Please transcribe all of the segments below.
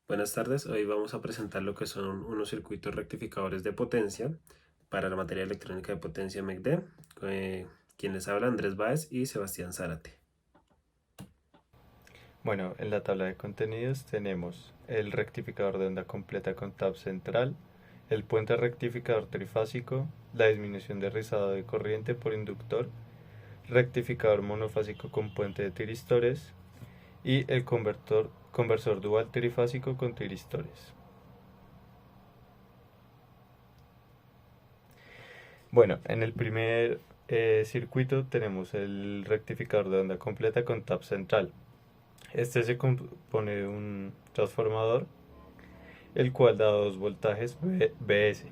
Buenas tardes, hoy vamos a presentar lo que son unos circuitos rectificadores de potencia para la materia electrónica de potencia MECD. Quienes hablan Andrés Báez y Sebastián Zárate. Bueno, en la tabla de contenidos tenemos el rectificador de onda completa con tab central, el puente rectificador trifásico, la disminución de rizado de corriente por inductor, rectificador monofásico con puente de tiristores y el conversor dual trifásico con tiristores. Bueno, en el primer circuito tenemos el rectificador de onda completa con tab central. Este se compone de un transformador el cual da dos voltajes Bs.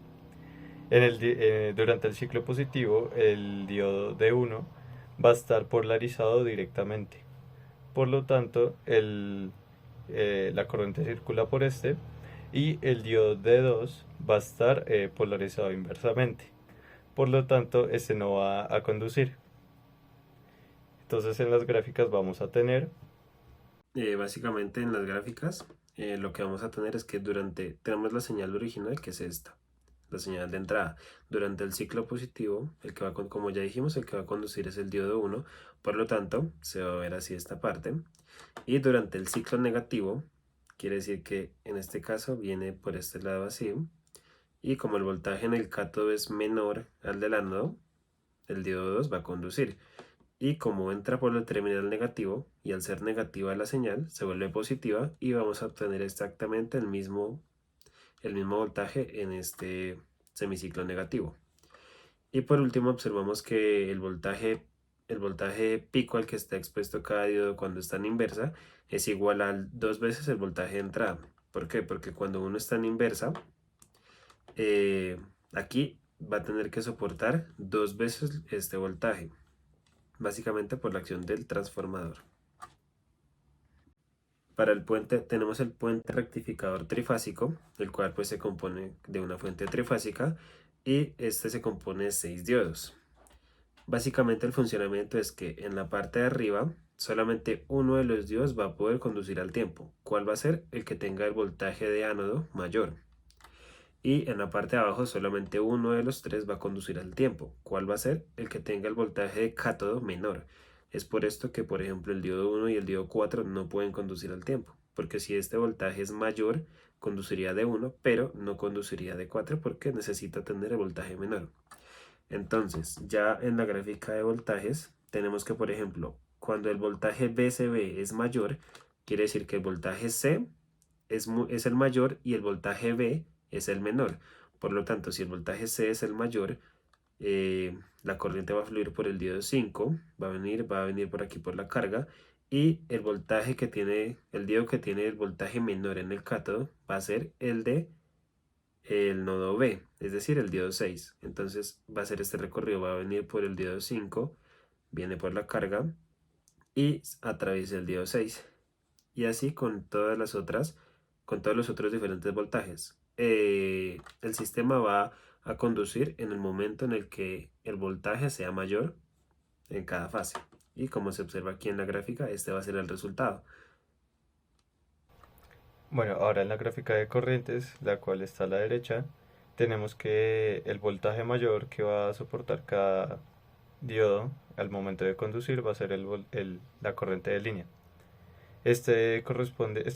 Durante el ciclo positivo, el diodo D1 va a estar polarizado directamente. Por lo tanto, la corriente circula por este y el diodo D2 va a estar polarizado inversamente. Por lo tanto, este no va a conducir. Entonces, en las gráficas vamos a tener. Básicamente en las gráficas lo que vamos a tener es que tenemos la señal original que es esta, la señal de entrada. Durante el ciclo positivo, como ya dijimos, el que va a conducir es el diodo 1, por lo tanto se va a ver así esta parte. Y durante el ciclo negativo, quiere decir que en este caso viene por este lado así. Y como el voltaje en el cátodo es menor al del ánodo, el diodo 2 va a conducir. Y como entra por el terminal negativo, y al ser negativa la señal, se vuelve positiva y vamos a obtener exactamente el mismo voltaje en este semiciclo negativo. Y por último observamos que el voltaje pico al que está expuesto cada diodo cuando está en inversa es igual a dos veces el voltaje de entrada. ¿Por qué? Porque cuando uno está en inversa, eh, aquí va a tener que soportar dos veces este voltaje, básicamente por la acción del transformador. Para el puente tenemos el puente rectificador trifásico, el cual pues se compone de una fuente trifásica y este se compone de 6 diodos. Básicamente el funcionamiento es que en la parte de arriba solamente uno de los diodos va a poder conducir al tiempo. ¿Cuál va a ser? El que tenga el voltaje de ánodo mayor. Y en la parte de abajo solamente uno de los tres va a conducir al tiempo. ¿Cuál va a ser? El que tenga el voltaje de cátodo menor. Es por esto que, por ejemplo, el diodo 1 y el diodo 4 no pueden conducir al tiempo. Porque si este voltaje es mayor, conduciría de 1, pero no conduciría de 4 porque necesita tener el voltaje menor. Entonces, ya en la gráfica de voltajes, tenemos que, por ejemplo, cuando el voltaje VCB es mayor, quiere decir que el voltaje C es el mayor y el voltaje B es el menor. Por lo tanto, si el voltaje C es el mayor, la corriente va a fluir por el diodo 5, va a venir por aquí por la carga, y el diodo que tiene el voltaje menor en el cátodo va a ser el de el nodo B, es decir, el diodo 6. Entonces va a ser este recorrido, va a venir por el diodo 5, viene por la carga y atraviesa el diodo 6. Y así con todos los otros diferentes voltajes. El sistema va a conducir en el momento en el que el voltaje sea mayor en cada fase. Y como se observa aquí en la gráfica, este va a ser el resultado. Bueno, ahora en la gráfica de corrientes, la cual está a la derecha, tenemos que el voltaje mayor que va a soportar cada diodo al momento de conducir va a ser la corriente de línea. Este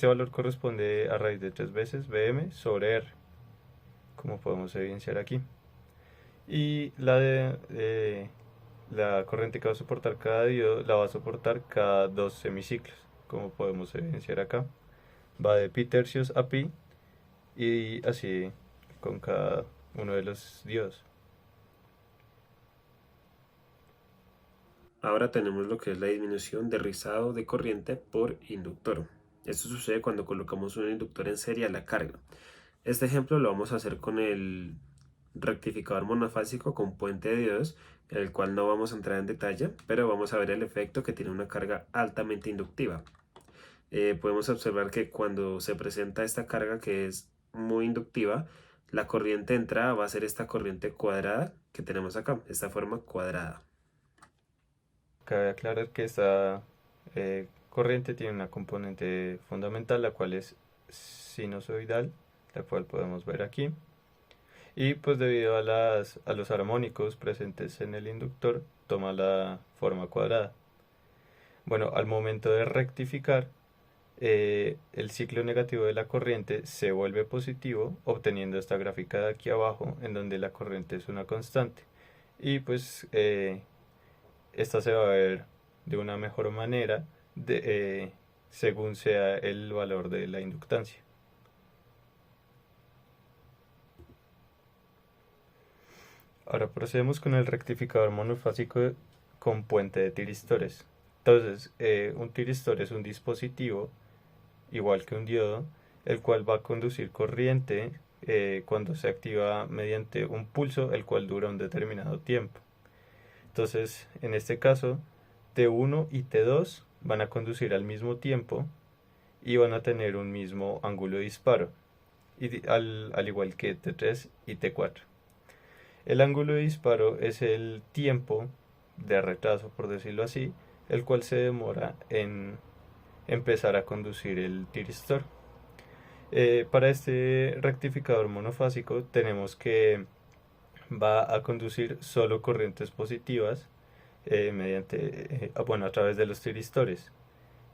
valor corresponde a raíz de 3 veces Vm sobre R, como podemos evidenciar aquí. Y la corriente que va a soportar cada diodo la va a soportar cada dos semiciclos, como podemos evidenciar acá. Va de pi tercios a pi y así con cada uno de los diodos. Ahora tenemos lo que es la disminución de rizado de corriente por inductor. Esto sucede cuando colocamos un inductor en serie a la carga. Este ejemplo lo vamos a hacer con el rectificador monofásico con puente de diodos, el cual no vamos a entrar en detalle, pero vamos a ver el efecto que tiene una carga altamente inductiva. Podemos observar que cuando se presenta esta carga que es muy inductiva, la corriente de entrada va a ser esta corriente cuadrada que tenemos acá, esta forma cuadrada. Cabe aclarar que esta corriente tiene una componente fundamental, la cual es sinusoidal, la cual podemos ver aquí. Y pues debido a los armónicos presentes en el inductor, toma la forma cuadrada. Bueno, al momento de rectificar, el ciclo negativo de la corriente se vuelve positivo, obteniendo esta gráfica de aquí abajo, en donde la corriente es una constante. Y pues esta se va a ver de una mejor manera según sea el valor de la inductancia. Ahora procedemos con el rectificador monofásico con puente de tiristores. Entonces, un tiristor es un dispositivo, igual que un diodo, el cual va a conducir corriente cuando se activa mediante un pulso, el cual dura un determinado tiempo. Entonces, en este caso, T1 y T2 van a conducir al mismo tiempo y van a tener un mismo ángulo de disparo, al igual que T3 y T4. El ángulo de disparo es el tiempo de retraso, por decirlo así, el cual se demora en empezar a conducir el tiristor. Para este rectificador monofásico tenemos que va a conducir solo corrientes positivas a través de los tiristores,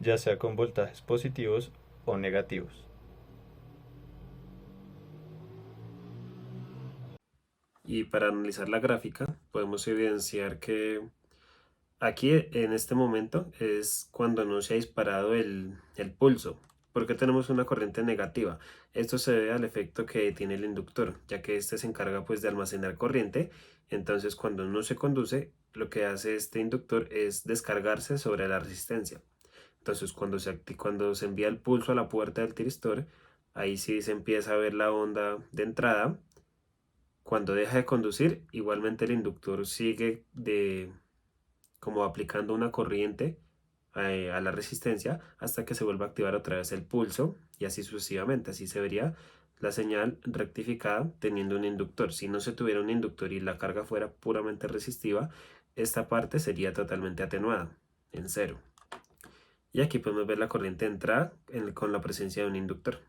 ya sea con voltajes positivos o negativos. Y para analizar la gráfica, podemos evidenciar que aquí en este momento es cuando no se ha disparado el pulso, porque tenemos una corriente negativa. Esto se debe al efecto que tiene el inductor, ya que este se encarga pues de almacenar corriente. Entonces cuando no se conduce, lo que hace este inductor es descargarse sobre la resistencia. Entonces cuando se envía el pulso a la puerta del tiristor, ahí sí se empieza a ver la onda de entrada. Cuando deja de conducir, igualmente el inductor sigue como aplicando una corriente a la resistencia hasta que se vuelva a activar otra vez el pulso y así sucesivamente. Así se vería la señal rectificada teniendo un inductor. Si no se tuviera un inductor y la carga fuera puramente resistiva, esta parte sería totalmente atenuada en cero. Y aquí podemos ver la corriente entrada con la presencia de un inductor.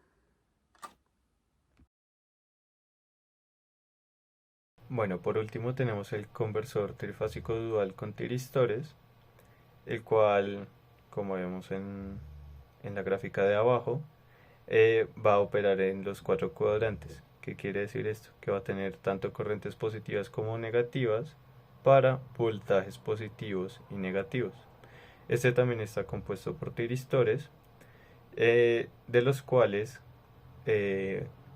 Bueno, por último tenemos el conversor trifásico dual con tiristores, el cual, como vemos en la gráfica de abajo, va a operar en los cuatro cuadrantes. ¿Qué quiere decir esto? Que va a tener tanto corrientes positivas como negativas para voltajes positivos y negativos. Este también está compuesto por tiristores, de los cuales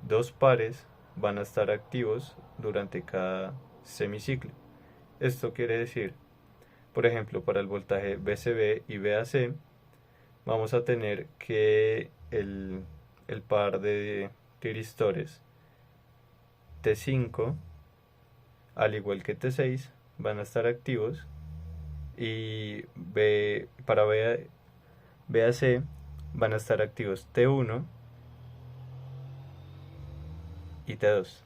dos pares van a estar activos durante cada semiciclo. Esto quiere decir, por ejemplo, para el voltaje VCB y VAC, vamos a tener que el par de tiristores T5, al igual que T6, van a estar activos y para VAC van a estar activos T1 y T2.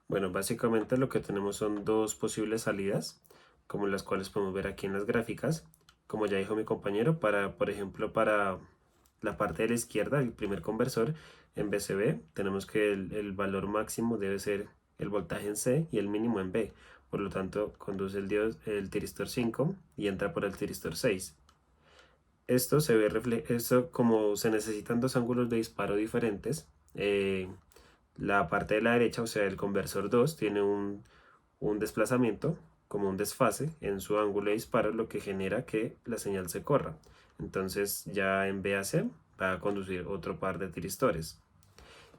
Bueno, básicamente lo que tenemos son dos posibles salidas, como las cuales podemos ver aquí en las gráficas. Como ya dijo mi compañero, por ejemplo, para la parte de la izquierda, el primer conversor en VCB, tenemos que el valor máximo debe ser el voltaje en C y el mínimo en B. Por lo tanto, conduce el tiristor 5 y entra por el tiristor 6. Esto como se necesitan dos ángulos de disparo diferentes, la parte de la derecha, o sea, el conversor 2, tiene un desplazamiento, como un desfase en su ángulo de disparo, lo que genera que la señal se corra. Entonces ya en VAC va a conducir otro par de tiristores.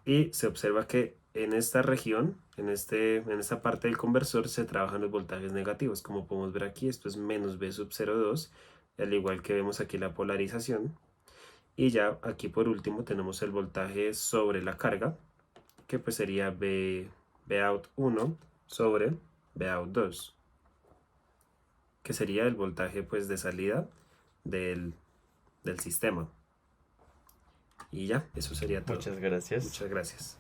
Y se observa que en esta región, en esta parte del conversor, se trabajan los voltajes negativos. Como podemos ver aquí, esto es menos V sub 0,2, al igual que vemos aquí la polarización. Y ya aquí por último tenemos el voltaje sobre la carga, que pues sería Vout 1 sobre Vout 2, que sería el voltaje pues de salida del sistema. Y ya, eso sería todo. Muchas gracias. Muchas gracias.